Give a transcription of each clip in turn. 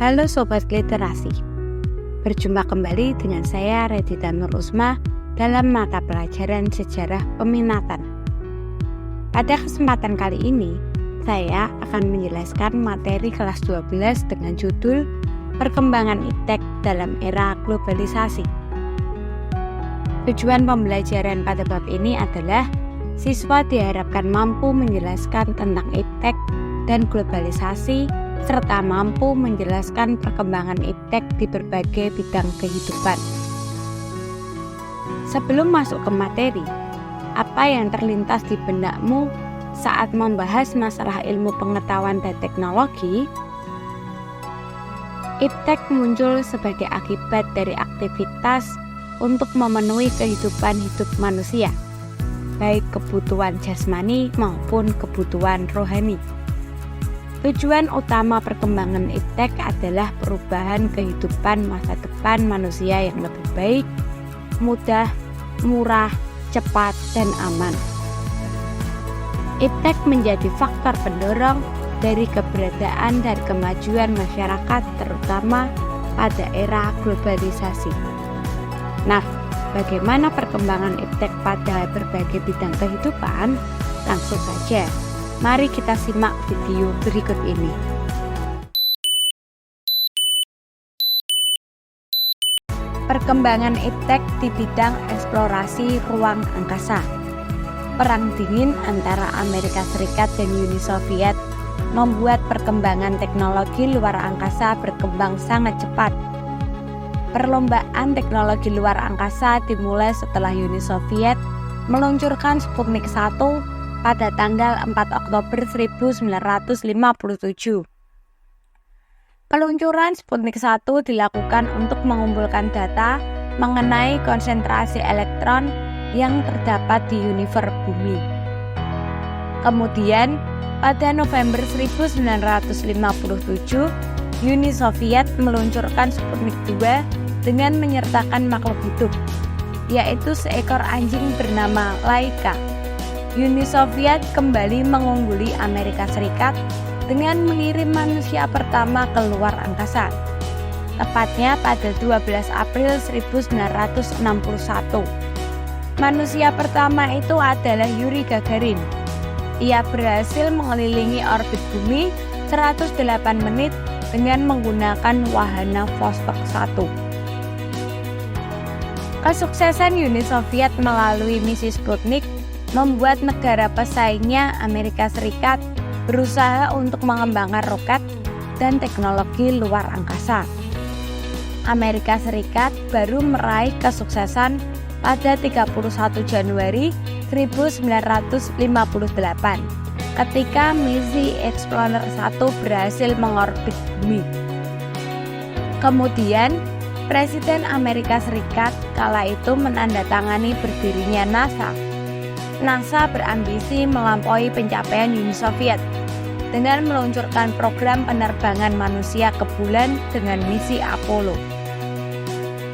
Halo Sobat Literasi, berjumpa kembali dengan saya Redita Nur Usma dalam mata pelajaran sejarah peminatan. Pada kesempatan kali ini, saya akan menjelaskan materi kelas 12 dengan judul Perkembangan Iptek dalam Era Globalisasi. Tujuan pembelajaran pada bab ini adalah siswa diharapkan mampu menjelaskan tentang iptek dan globalisasi, serta mampu menjelaskan perkembangan iptek di berbagai bidang kehidupan. Sebelum masuk ke materi, apa yang terlintas di benakmu saat membahas masalah ilmu pengetahuan dan teknologi? Iptek muncul sebagai akibat dari aktivitas untuk memenuhi kehidupan hidup manusia, baik kebutuhan jasmani maupun kebutuhan rohani. Tujuan utama perkembangan iptek adalah perubahan kehidupan masa depan manusia yang lebih baik, mudah, murah, cepat, dan aman. Iptek menjadi faktor pendorong dari keberadaan dan kemajuan masyarakat, terutama pada era globalisasi. Nah, bagaimana perkembangan iptek pada berbagai bidang kehidupan? Langsung saja, mari kita simak video berikut ini. Perkembangan iptek di bidang eksplorasi ruang angkasa. Perang dingin antara Amerika Serikat dan Uni Soviet membuat perkembangan teknologi luar angkasa berkembang sangat cepat. Perlombaan teknologi luar angkasa dimulai setelah Uni Soviet meluncurkan Sputnik 1 pada tanggal 4 Oktober 1957. Peluncuran Sputnik 1 dilakukan untuk mengumpulkan data mengenai konsentrasi elektron yang terdapat di universe bumi. Kemudian, pada November 1957, Uni Soviet meluncurkan Sputnik 2 dengan menyertakan makhluk hidup, yaitu seekor anjing bernama Laika. Uni Soviet kembali mengungguli Amerika Serikat dengan mengirim manusia pertama ke luar angkasa, tepatnya pada 12 April 1961. Manusia pertama itu adalah Yuri Gagarin. Ia berhasil mengelilingi orbit bumi 108 menit dengan menggunakan wahana Vostok 1. Kesuksesan Uni Soviet melalui misi Sputnik membuat negara pesaingnya Amerika Serikat berusaha untuk mengembangkan roket dan teknologi luar angkasa. Amerika Serikat baru meraih kesuksesan pada 31 Januari 1958 ketika misi Explorer 1 berhasil mengorbit bumi. Kemudian, Presiden Amerika Serikat kala itu menandatangani berdirinya NASA. NASA berambisi melampaui pencapaian Uni Soviet dengan meluncurkan program penerbangan manusia ke bulan dengan misi Apollo.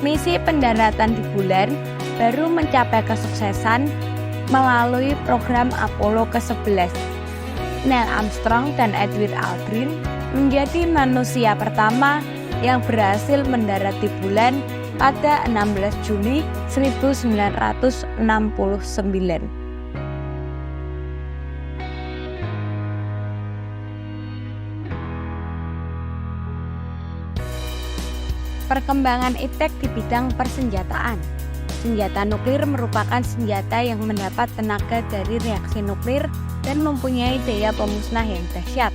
Misi pendaratan di bulan baru mencapai kesuksesan melalui program Apollo ke-11. Neil Armstrong dan Edwin Aldrin menjadi manusia pertama yang berhasil mendarat di bulan pada 16 Juli 1969. Perkembangan iptek di bidang persenjataan. Senjata nuklir merupakan senjata yang mendapat tenaga dari reaksi nuklir dan mempunyai daya pemusnah yang dahsyat.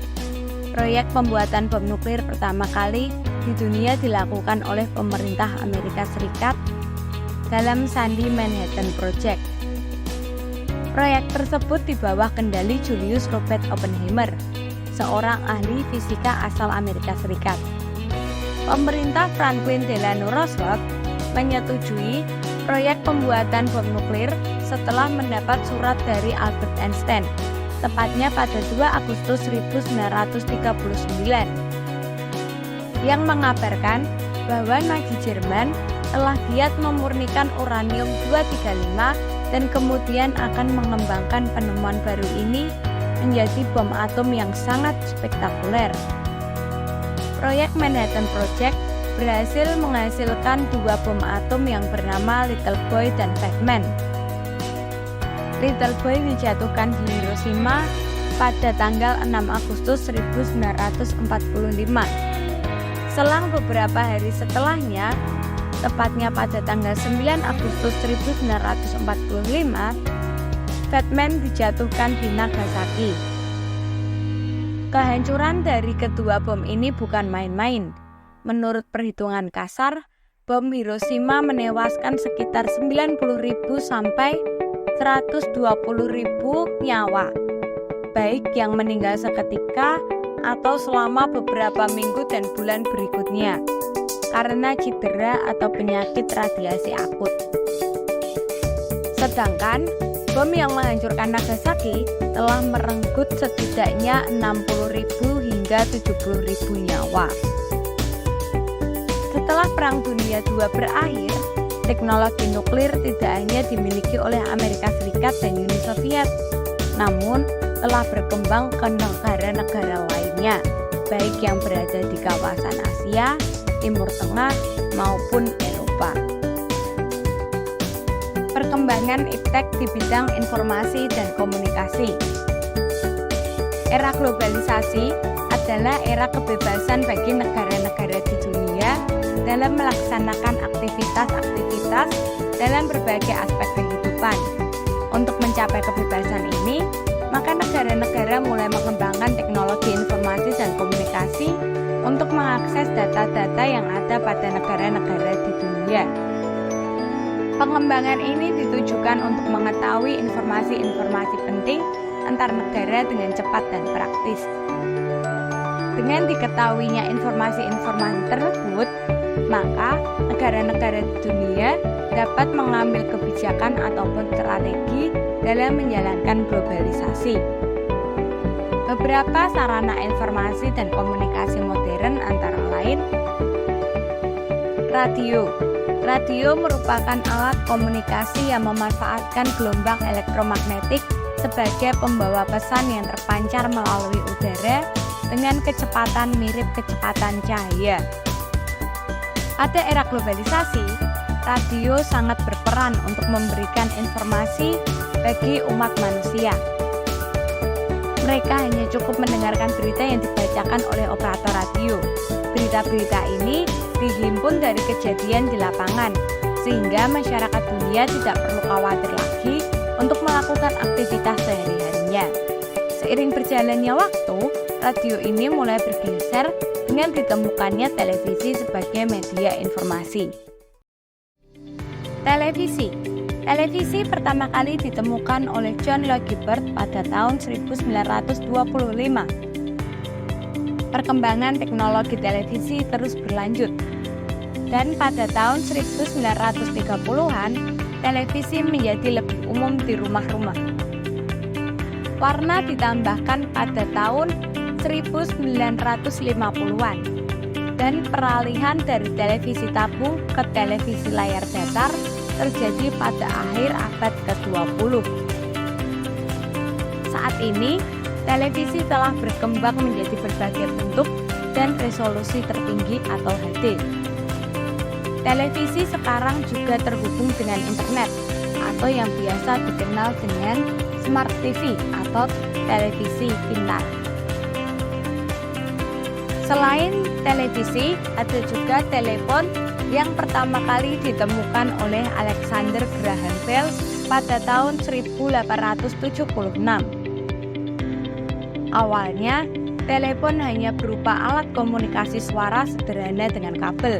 Proyek pembuatan bom nuklir pertama kali di dunia dilakukan oleh pemerintah Amerika Serikat dalam Sandi Manhattan Project. Proyek tersebut di bawah kendali Julius Robert Oppenheimer, seorang ahli fisika asal Amerika Serikat. Pemerintah Franklin Delano Roosevelt menyetujui proyek pembuatan bom nuklir setelah mendapat surat dari Albert Einstein, tepatnya pada 2 Agustus 1939, yang mengabarkan bahwa Nazi Jerman telah giat memurnikan uranium-235 dan kemudian akan mengembangkan penemuan baru ini menjadi bom atom yang sangat spektakuler. proyek Manhattan Project berhasil menghasilkan dua bom atom yang bernama Little Boy dan Batman. Little Boy dijatuhkan di Hiroshima pada tanggal 6 Agustus 1945. Selang beberapa hari setelahnya, tepatnya pada tanggal 9 Agustus 1945, Batman dijatuhkan di Nagasaki. Kehancuran dari kedua bom ini bukan main-main. Menurut perhitungan kasar, bom Hiroshima menewaskan sekitar 90.000 sampai 120.000 nyawa, baik yang meninggal seketika atau selama beberapa minggu dan bulan berikutnya karena cedera atau penyakit radiasi akut. Sedangkan bom yang menghancurkan Nagasaki telah merenggut setidaknya 60.000 hingga 70.000 nyawa. Setelah Perang Dunia II berakhir, teknologi nuklir tidak hanya dimiliki oleh Amerika Serikat dan Uni Soviet, namun telah berkembang ke negara-negara lainnya, baik yang berada di kawasan Asia, Timur Tengah, maupun Eropa. Perkembangan iptek di bidang informasi dan komunikasi. Era globalisasi adalah era kebebasan bagi negara-negara di dunia dalam melaksanakan aktivitas-aktivitas dalam berbagai aspek kehidupan. Untuk mencapai kebebasan ini, maka negara-negara mulai mengembangkan teknologi informasi dan komunikasi untuk mengakses data-data yang ada pada negara-negara di dunia. Pengembangan ini ditujukan untuk mengetahui informasi-informasi penting antar negara dengan cepat dan praktis. Dengan diketahuinya informasi-informasi tersebut, maka negara-negara di dunia dapat mengambil kebijakan ataupun strategi dalam menjalankan globalisasi. Beberapa sarana informasi dan komunikasi modern antara lain radio. Radio merupakan alat komunikasi yang memanfaatkan gelombang elektromagnetik sebagai pembawa pesan yang terpancar melalui udara dengan kecepatan mirip kecepatan cahaya. Pada era globalisasi, radio sangat berperan untuk memberikan informasi bagi umat manusia. Mereka hanya cukup mendengarkan berita yang dibacakan oleh operator radio. Berita-berita ini dihimpun dari kejadian di lapangan, sehingga masyarakat dunia tidak perlu khawatir lagi untuk melakukan aktivitas sehari-harinya. Seiring berjalannya waktu, radio ini mulai bergeser dengan ditemukannya televisi sebagai media informasi. Televisi pertama kali ditemukan oleh John Logie Baird pada tahun 1925. Perkembangan teknologi televisi terus berlanjut, dan pada tahun 1930-an, televisi menjadi lebih umum di rumah-rumah. Warna ditambahkan pada tahun 1950-an, dan peralihan dari televisi tabung ke televisi layar datar terjadi pada akhir abad ke-20. Saat ini, televisi telah berkembang menjadi berbagai bentuk dan resolusi tertinggi atau HD. Televisi sekarang juga terhubung dengan internet atau yang biasa dikenal dengan Smart TV atau televisi pintar. Selain televisi, ada juga telepon yang pertama kali ditemukan oleh Alexander Graham Bell pada tahun 1876. Awalnya, telepon hanya berupa alat komunikasi suara sederhana dengan kabel.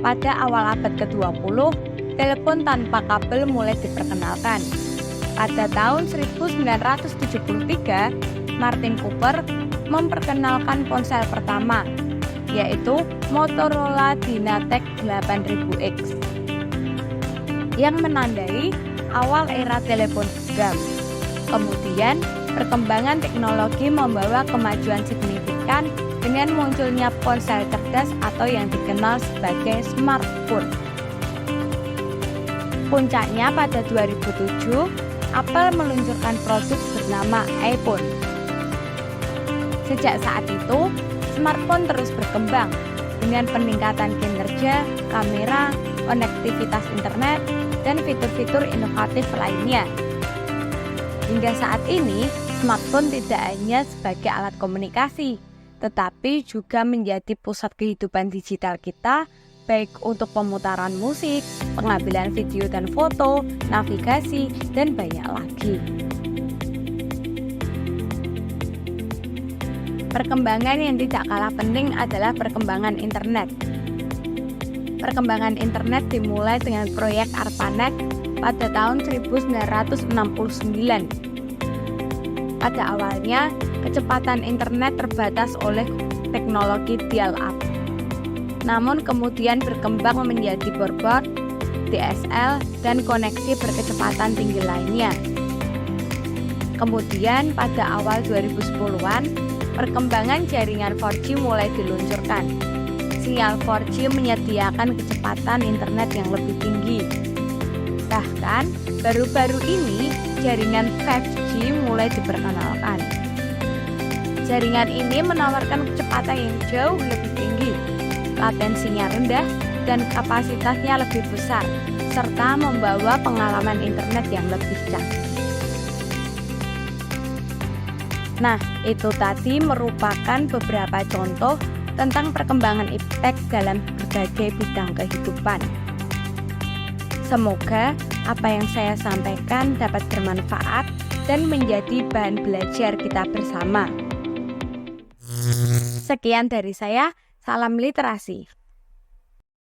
Pada awal abad ke-20, telepon tanpa kabel mulai diperkenalkan. Pada tahun 1973, Martin Cooper memperkenalkan ponsel pertama, yaitu Motorola Dynatec 8000X, yang menandai awal era telepon genggam. Kemudian, perkembangan teknologi membawa kemajuan signifikan dengan munculnya ponsel cerdas atau yang dikenal sebagai smartphone. Puncaknya pada 2007, Apple meluncurkan produk bernama iPhone. Sejak saat itu, Smartphone terus berkembang dengan peningkatan kinerja, kamera, konektivitas internet, dan fitur-fitur inovatif lainnya. Hingga saat ini, smartphone tidak hanya sebagai alat komunikasi, tetapi juga menjadi pusat kehidupan digital kita, baik untuk pemutaran musik, pengambilan video dan foto, navigasi, dan banyak lagi. Perkembangan yang tidak kalah penting adalah perkembangan internet. Perkembangan internet dimulai dengan proyek ARPANET pada tahun 1969. Pada awalnya, kecepatan internet terbatas oleh teknologi dial-up. Namun kemudian berkembang menjadi broadband, DSL, dan koneksi berkecepatan tinggi lainnya. Kemudian pada awal 2010-an, perkembangan jaringan 4G mulai diluncurkan. Sinyal 4G menyediakan kecepatan internet yang lebih tinggi. Bahkan, baru-baru ini jaringan 5G mulai diperkenalkan. Jaringan ini menawarkan kecepatan yang jauh lebih tinggi, latensinya rendah, dan kapasitasnya lebih besar, serta membawa pengalaman internet yang lebih canggih. Nah, itu tadi merupakan beberapa contoh tentang perkembangan iptek dalam berbagai bidang kehidupan. Semoga apa yang saya sampaikan dapat bermanfaat dan menjadi bahan belajar kita bersama. Sekian dari saya, salam literasi.